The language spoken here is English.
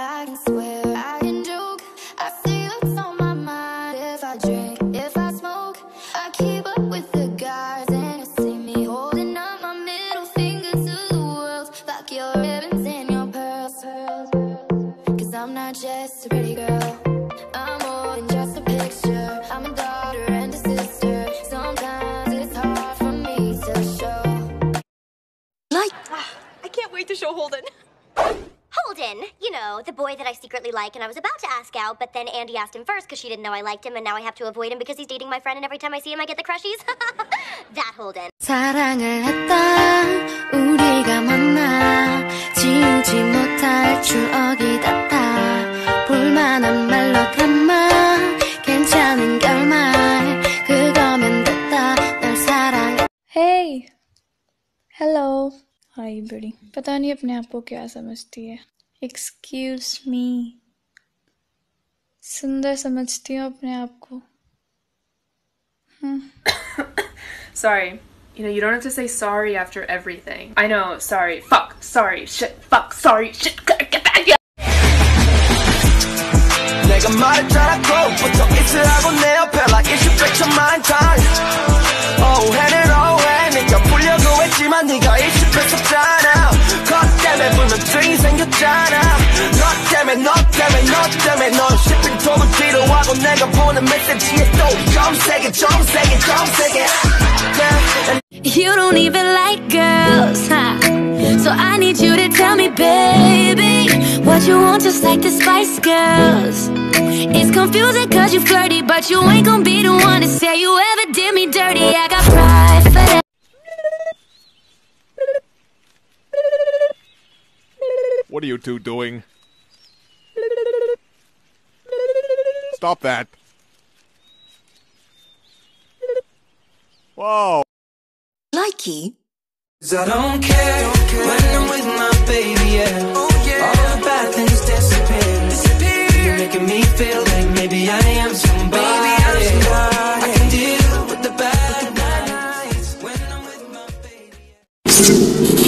I can swear, I can joke. I see what's on my mind. If I drink, if I smoke, I keep up with the guys, and you see me holding up my middle finger to the world. Fuck your ribbons and your pearls. Cause I'm not just a pretty girl, I'm more than just a picture. I'm a daughter and a sister. Sometimes it's hard for me to show. I can't wait to show Holden. Holden, you know, the boy that I secretly like, and I was about to ask out, but then Andy asked him first because she didn't know I liked him, and now I have to avoid him because he's dating my friend, and every time I see him I get the crushies. That Holden. 사랑을 했다 우리가 만나 지우지 못할 추억이 닿다 볼만한 말로 담아 괜찮은 결말 그거면 됐다 널 사랑해. Hey, hello. Hi buddy. पता नहीं अपने आप को क्या समझती है. Excuse me. सुंदर समझती हूँ अपने आप को. Sorry. You know, you don't have to say sorry after everything. I know, sorry, fuck, sorry, shit, fuck, sorry, shit, get back here! 내가 말했잖아, 고부터 있으라고 내 옆에 like it's your mind time. Oh, 해는 오해, 네가 보려고 했지만 네가 익숙했었잖아. 것 때문에 불면증이 생겼잖아. 너 때문에 넌 shipping 톡을 필요하고 내가 보낸 메시지에 또 좀 세게 You don't even like girls, huh? So I need you to tell me, baby, what you want just like the Spice Girls. It's confusing cause you flirty, but you ain't gonna be the one to say you ever did me dirty. I got pride for that. What are you two doing? Stop that. Whoa. Likey? I don't care when I'm with my baby, yeah. All the bad things disappear. You're making me feel like maybe I am somebody. I can deal with the bad nights when I'm with my baby.